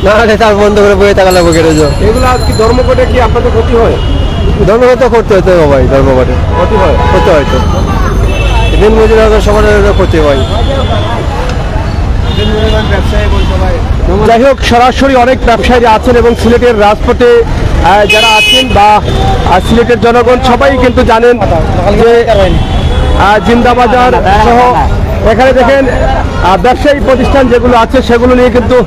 না হলে তার বন্ধ করে বয়ে টাকা লাগবো গ্যারেজ। এগুলো কি ধর্মঘটে কি আপনাদের ক্ষতি হয়? ধর্মঘট তো করতে হইতে ভাই, ধর্মঘটে ক্ষতি হয়। করতে হয়তো দিন মজুর সবার ক্ষতি হয়। যাই হোক, সরাসরি অনেক ব্যবসায়ীরা আছেন এবং সিলেটের রাজপথে যারা আছেন বা সিলেটের জনগণ সবাই কিন্তু জানেন যে জিন্দাবাজার সহ এখানে দেখেন ব্যবসায়ী প্রতিষ্ঠান যেগুলো আছে সেগুলো নিয়ে কিন্তু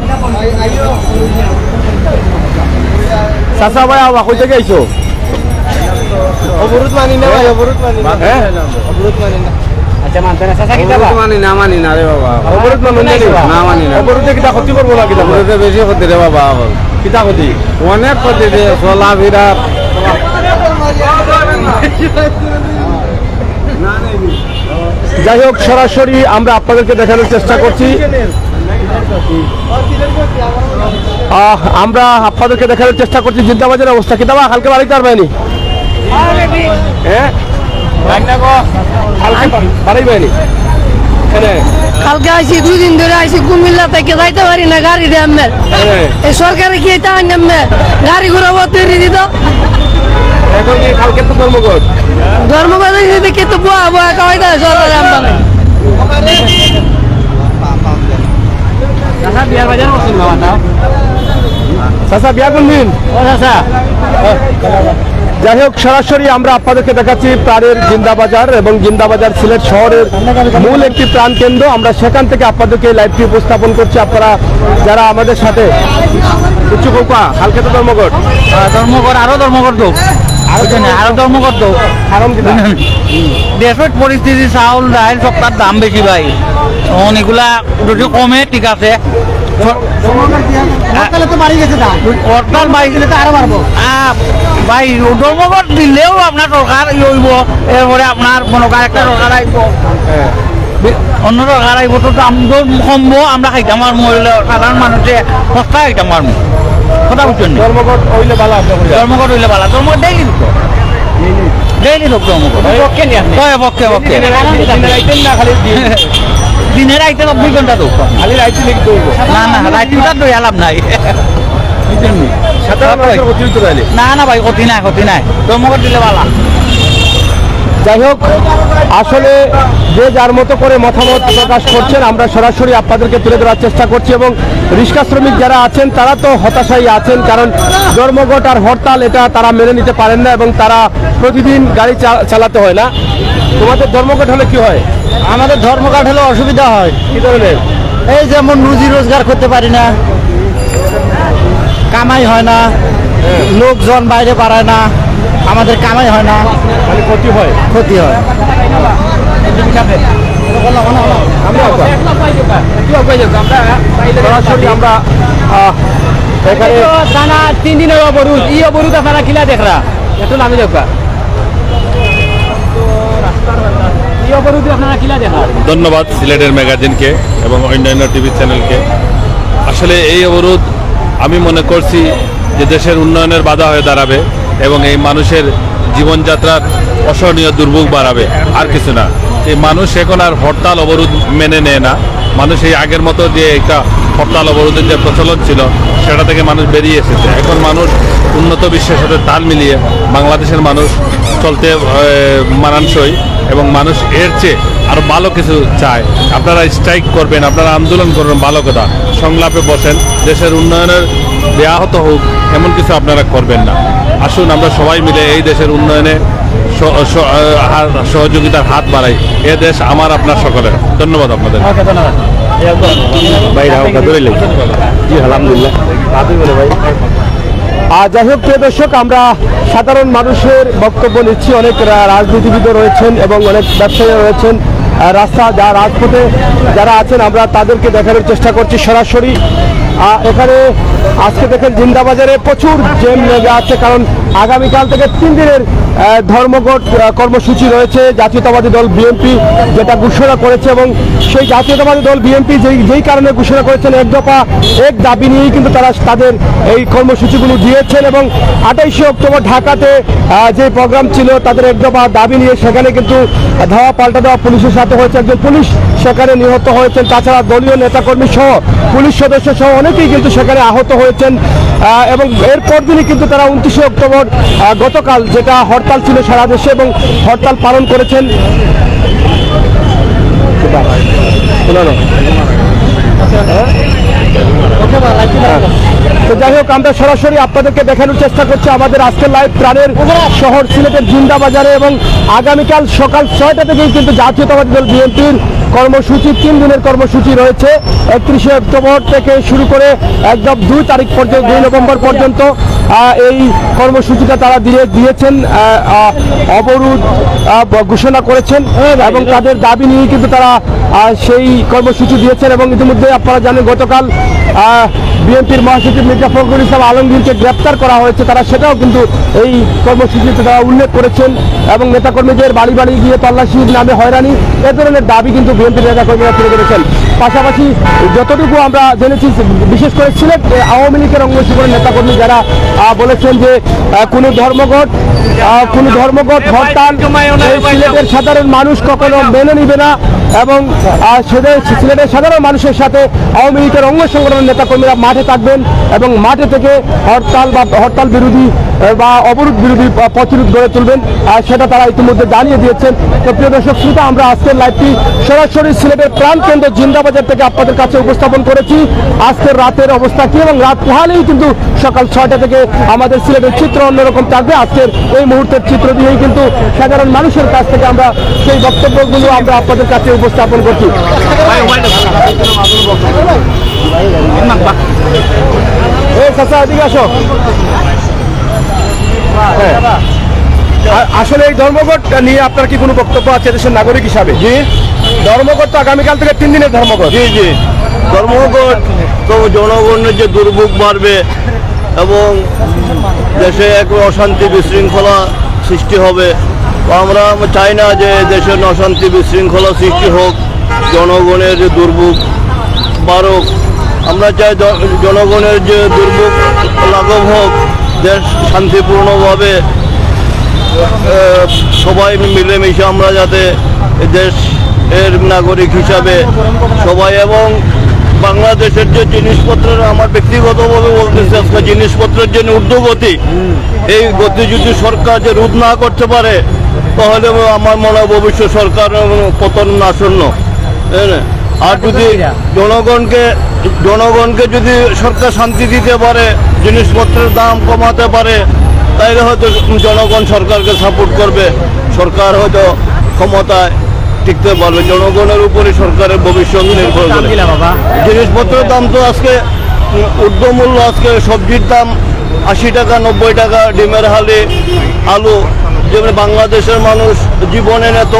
চাচা ভাই কই থেকে আইছো? অবরোধ মানি না ভাই, অবরোধ মানি না। হ্যাঁ, অবরোধ মানি না। মানি না রে বাবা, অবরোধ মানেন না মানি না। অবরোধে কিটা ক্ষতি করবো না কিটা? অবরোধে বেশি ক্ষতি রে বাবা, কিটা ক্ষতি? অনেক ক্ষতি রে, চলা ফিরা। যাই হোক, সরাসরি আমরা আপনাদেরকে দেখানোর চেষ্টা করছি। আমরা আপনাদেরকে দেখানোর চেষ্টা করছি জিন্দাবাজারের অবস্থা। কি দাবা কালকে বাড়িতে পারবেনি? হ্যাঁ, বাড়ি পাইনি। কালকে আইসি 2 দিন ধরে আইসি, কুমিল্লা থেকে যাইতে পারি না গাড়ি দিয়ে আমের। এই সরকারে কি এটা আনবে গাড়ি ঘোড়া তৈরি দিত। এখন কি কালকে তো ধর্মঘট? ধর্মঘট দেখে তো বুয়া বুয়া খাওয়াই দেয় সরকারে আমদানি। চাচা বিয়া করলেন? যাই হোক, সরাসরি আমরা আপনাদেরকে দেখাচ্ছি প্রাণের জিন্দাবাজার এবং জিন্দাবাজার সিলেট শহরের মূল একটি প্রাণ কেন্দ্র। আমরা সেখান থেকে আপনাদেরকে লাইভটি উপস্থাপন করছি। আপনারা যারা আমাদের সাথে কিছু কোকা কালকে তো ধর্মঘট, ধর্মঘট আরো ধর্মঘট দো, আরো ধর্মঘট দো। কারণ কি না? দেশের পরিস্থিতি, চাউল ডাইল সবটার দাম বেশি ভাই। এগুলা যদি কমে ঠিক আছে, তো বাড়ি গেছে দাম, হরতাল বাড়ি গেলে তো আরো বাড়বো। ভাই ধর্মঘট দিলেও আপনার সরকার হইব, এরপরে আপনার মনে করেন একটা সরকার আইব, অন্য সরকার আইব, তো দাম কমবো, আমরা খাইতাম আর মহিলা সাধারণ মানুষে সস্তা খাইতাম আর কথা বুঝছেন? ধর্মঘট হইলে ভালো আপনার ধর্মঘট হইলে ভালো, ধর্মঘট ডেইলি ঢুকতো, ডেইলি ঢুকতো ধর্মঘট। পক্ষে পক্ষে দিনের রাইতে 24 ঘন্টা ঢুকতো, খালি রাইতে লিখতে হইব না না রাইতে তো এলাম নাই। সাধারণ মানুষের অতিরিক্ত রাইলে। না না ভাই ক্ষতি নাই, ধর্মঘট দিলে ভালো। যাই হোক, আসলে যে যার মতো করে মতামত প্রকাশ করছেন, আমরা সরাসরি আপনাদেরকে তুলে ধরার চেষ্টা করছি এবং রিক্সা শ্রমিক যারা আছেন তারা তো হতাশাই আছেন, কারণ ধর্মঘট আর হরতাল এটা তারা মেনে নিতে পারেন না এবং তারা প্রতিদিন গাড়ি চালাতে হয় না। তোমাদের ধর্মঘট হলে কি হয়? আমাদের ধর্মঘট হলে অসুবিধা হয়। কি ধরনের? এই যেমন রুজি রোজগার করতে পারি না, কামাই হয় না, লোকজন বাইরে পারায় না, আমাদের কামাই হয় না, মানে ক্ষতি হয়। ক্ষতি হয়। সরাসরি আমরা এখানে টানা 3 দিনের অবরোধ, এই অবরোধ আপনারা কিলা দেখরা একটু নামি দেখবা, এই অবরোধ আপনারা কিলা দেখা? ধন্যবাদ সিলেটের ম্যাগাজিনকে এবং অন্যান্য টিভি চ্যানেলকে। আসলে এই অবরোধ আমি মনে করছি যে দেশের উন্নয়নের বাধা হয়ে দাঁড়াবে এবং এই মানুষের জীবনযাত্রার অসহনীয় দুর্ভোগ বাড়াবে, আর কিছু না। এই মানুষ এখন আর হরতাল অবরোধ মেনে নেয় না। মানুষ এই আগের মতো যে একটা হরতাল অবরোধের যে প্রচলন ছিল সেটা থেকে মানুষ বেরিয়ে এসেছে। এখন মানুষ উন্নত বিশ্বের সাথে তাল মিলিয়ে বাংলাদেশের মানুষ চলতে মানানসই এবং মানুষ এর চেয়ে আরও ভালো কিছু চায়। আপনারা স্ট্রাইক করবেন, আপনারা আন্দোলন করবেন, ভালো কথা, সংলাপে বসেন, দেশের উন্নয়নের ব্যাহত হোক এমন কিছু আপনারা করবেন না। আসুন আমরা সবাই মিলে এই দেশের উন্নয়নে সহযোগিতার হাত বাড়াই। এ দেশ আমার আপনার সকলের। ধন্যবাদ আপনাদের। জি আলহামদুলিল্লাহ। যাই হোক, প্রিয় দর্শক, আমরা সাধারণ মানুষের বক্তব্য নিচ্ছি। অনেক রাজনীতিবিদ রয়েছেন এবং অনেক ব্যবসায়ী রয়েছেন রাজপথে যারা আছেন, আমরা তাদেরকে দেখানোর চেষ্টা করছি সরাসরি। এখানে আজকে দেখেন জিন্দাবাজারে প্রচুর জ্যাম লেগে আছে, কারণ আগামীকাল থেকে 3 দিনের ধর্মঘট কর্মসূচি রয়েছে জাতীয়তাবাদী দল বিএনপি যেটা ঘোষণা করেছে, এবং সেই জাতীয়তাবাদী দল বিএনপি যেই কারণে ঘোষণা করেছেন এক দফা এক দাবি নিয়েই কিন্তু তারা তাদের এই কর্মসূচিগুলো দিয়েছেন। এবং 28শে অক্টোবর ঢাকাতে যে প্রোগ্রাম ছিল তাদের এক দফা দাবি নিয়ে সেখানে কিন্তু ধাওয়া পাল্টা দেওয়া পুলিশের সাথে হয়েছে, একজন পুলিশ সেখানে নিহত হয়েছেন, তাছাড়া দলীয় নেতাকর্মী সহ পুলিশ সদস্য সহ অনেকেই কিন্তু সেখানে আহত হয়েছেন। এবং এরপর দিনই কিন্তু তারা 29শে অক্টোবর গতকাল যেটা হরতাল ছিল সারা দেশে এবং হরতাল পালন করেছেন। তো যাই হোক, আমরা সরাসরি আপনাদেরকে দেখানোর চেষ্টা করছি আমাদের আজকের লাইভ প্রাণের শহর সিলেটের জিন্দাবাজারে, এবং আগামীকাল সকাল 6টা থেকেই কিন্তু জাতীয়তাবাদী দল বিএনপির কর্মসূচি 3 দিনের কর্মসূচি রয়েছে। 31শে অক্টোবর থেকে শুরু করে একদম 2 তারিখ পর্যন্ত 2 নভেম্বর পর্যন্ত এই কর্মসূচিটা তারা দিয়েছেন, অবরোধ ঘোষণা করেছেন এবং তাদের দাবি নিয়ে কিন্তু তারা সেই কর্মসূচি দিয়েছেন। এবং ইতিমধ্যে আপনারা জানেন গতকাল বিএনপির মহাসচিব মির্জা ফখরুল ইসলাম আলমগীরকে গ্রেপ্তার করা হয়েছে, তারা সেটাও কিন্তু এই কর্মসূচিতে তারা উল্লেখ করেছেন। এবং নেতাকর্মীদের বাড়ি বাড়ি গিয়ে তল্লাশির নামে হয়রানি এ ধরনের দাবি কিন্তু বিএনপির নেতাকর্মীরা তুলে ধরেছেন। পাশাপাশি যতটুকু আমরা জেনেছি, বিশেষ করে সিলেট আওয়ামী লীগের অঙ্গ সংগঠনের নেতাকর্মী যারা বলেছেন যে কোনো ধর্মঘট হরতাল সিলেটের সাধারণ মানুষ কখনো মেনে নিবে না, এবং সিলেটের সাধারণ মানুষের সাথে আওয়ামী লীগের অঙ্গ সংগঠনের নেতাকর্মীরা মাঠে থাকবেন এবং মাঠে থেকে হরতাল বিরোধী বা অবরোধ বিরোধী প্রতিরোধ গড়ে তুলবেন, সেটা তারা ইতিমধ্যে জানিয়ে দিয়েছেন। তো প্রিয় দর্শক শ্রোতা, আমরা আজকের লাইভটি সরাসরি সিলেটের প্রাণকেন্দ্র জিন্দাবাজার থেকে আপনাদের কাছে উপস্থাপন করেছি। আজকের রাতের অবস্থা কি, এবং রাত পোহালেই কিন্তু সকাল 6টা থেকে আমাদের সিলেটের চিত্র অন্যরকম থাকবে। আজকের এই মুহূর্তের চিত্র দিয়েই কিন্তু সাধারণ মানুষের কাছ থেকে আমরা সেই বক্তব্যগুলো আমরা আপনাদের কাছে উপস্থাপন করছি। আসলে এই ধর্মঘট নিয়ে আপনার কি কোনো বক্তব্য আছে দেশের নাগরিক হিসাবে? জি, ধর্মঘট তো আগামীকাল থেকে 3 দিনের ধর্মঘট। জি, ধর্মঘট তো জনগণের যে দুর্ভোগ বাড়বে এবং দেশে এক অশান্তি বিশৃঙ্খলা সৃষ্টি হবে। আমরা চাই না যে দেশের অশান্তি বিশৃঙ্খলা সৃষ্টি হোক, জনগণের যে দুর্ভোগ বাড়ুক। আমরা চাই জনগণের যে দুর্ভোগ লাঘব হোক, দেশ শান্তিপূর্ণভাবে সবাই মিলেমিশে আমরা যাতে দেশের নাগরিক হিসাবে সবাই, এবং বাংলাদেশের যে জিনিসপত্রের, আমার ব্যক্তিগতভাবে বলতেছি, আজকে জিনিসপত্রের যে ঊর্ধ্বগতি, এই গতি যদি সরকার যে রোধ না করতে পারে তাহলে আমার মনে হয় ভবিষ্যৎ সরকার পতন আসন্ন। আর যদি জনগণকে যদি সরকার শান্তি দিতে পারে, জিনিসপত্রের দাম কমাতে পারে, তাইলে হয়তো জনগণ সরকারকে সাপোর্ট করবে, সরকার হয়তো ক্ষমতায় টিকতে পারবে। জনগণের উপরে সরকারের ভবিষ্যৎ নির্ভর করে। জিনিসপত্রের দাম তো আজকে ঊর্ধ্বমূল্য, আজকে সবজির দাম 80 টাকা 90 টাকা, ডিমের হালি, আলু, যেমন বাংলাদেশের মানুষ জীবনে এত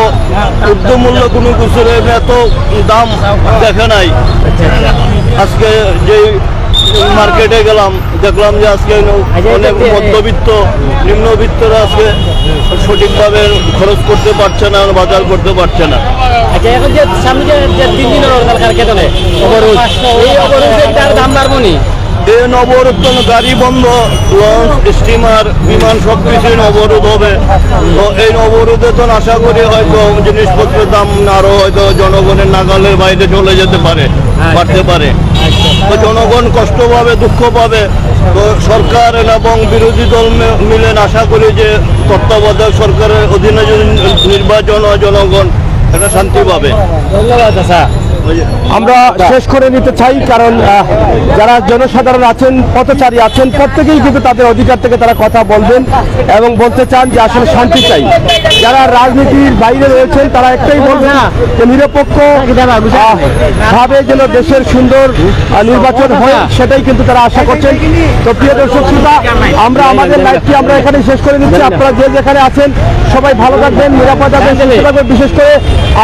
ঊর্ধ্বমূল্য কোনো কিছুর এত দাম দেখে নাই। আজকে যে মার্কেটে গেলাম, দেখলাম যে আজকে অনেক মধ্যবিত্ত নিম্নবিত্তরা আজকে সঠিকভাবে খরচ করতে পারছে না, বাজার করতে পারছে না। এখন যে সামনে যে 3 দিনের অবরোধ, এই অবরোধে দাম বাড়বো নি? এই অবরোধ গাড়ি বন্ধ, লঞ্চ, স্টিমার, বিমান সবকিছুই অবরোধ হবে। তো এই অবরোধে তো আশা করি হয়তো জিনিসপত্রের দাম আরো হয়তো জনগণের নাগালের বাইরে চলে যেতে পারে, বাড়তে পারে। তো জনগণ কষ্ট পাবে, দুঃখ পাবে। তো সরকার এবং বিরোধী দল মিলে আশা করি যে তত্ত্বাবধায়ক সরকারের অধীনে যদি নির্বাচন হয়, জনগণ একটা শান্তি পাবে। ধন্যবাদ। আমরা শেষ করে নিতে চাই, কারণ যারা জনসাধারণ আছেন, পথচারী আছেন, প্রত্যেকেই কিন্তু তাদের অধিকার থেকে তারা কথা বলবেন এবং বলতে চান যে আসলে শান্তি চাই। যারা রাজনীতির বাইরে রয়েছেন তারা একটাই বলবেন যে নিরপেক্ষ ভাবে যেন দেশের সুন্দর নির্বাচন হয়, সেটাই কিন্তু তারা আশা করছেন। তো প্রিয় দর্শক শ্রোতা, আমরা আমাদের লাইভটি আমরা এখানে শেষ করে নিচ্ছি। আপনারা যে যেখানে আছেন সবাই ভালো থাকবেন, নিরাপদ থাকবেন, বিশেষ করে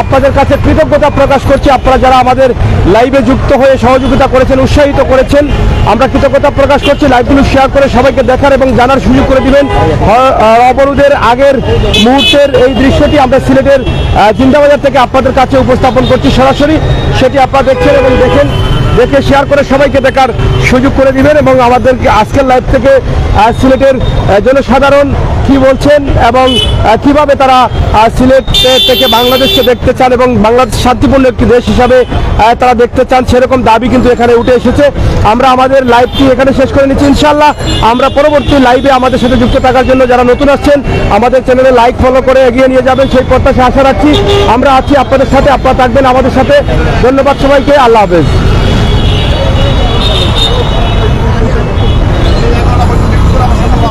আপনাদের কাছে কৃতজ্ঞতা প্রকাশ করছি। আপনারা যারা আমাদের লাইভে যুক্ত হয়ে সহযোগিতা করেছেন, উৎসাহিত করেছেন, আমরা কৃতজ্ঞতা প্রকাশ করছি। লাইভগুলো শেয়ার করে সবাইকে দেখার এবং জানার সুযোগ করে দিবেন। অবরোধের আগের মুহূর্তের এই দৃশ্যটি আমরা সিলেটের জিন্দাবাজার থেকে আপনাদের কাছে উপস্থাপন করছি সরাসরি। সেটি আপনারা দেখছেন এবং দেখে শেয়ার করে সবাইকে দেখার সুযোগ করে দিবেন এবং আমাদেরকে আজকের লাইভ থেকে সিলেটের জনসাধারণ কি বলছেন এবং কিভাবে তারা সিলেট থেকে বাংলাদেশকে দেখতে চান এবং বাংলাদেশ শান্তিপূর্ণ একটি দেশ হিসাবে তারা দেখতে চান, সেরকম দাবি কিন্তু এখানে উঠে এসেছে। আমরা আমাদের লাইভটি এখানে শেষ করে নিচ্ছি। ইনশাআল্লাহ আমরা পরবর্তী লাইভে আমাদের সাথে যুক্ত থাকার জন্য যারা নতুন আসছেন আমাদের চ্যানেলে লাইক ফলো করে এগিয়ে নিয়ে যাবেন, সেই প্রত্যাশা আশা রাখছি। আমরা আছি আপনাদের সাথে, আপনারা থাকবেন আমাদের সাথে। ধন্যবাদ সবাইকে, আল্লাহ হাফেজ।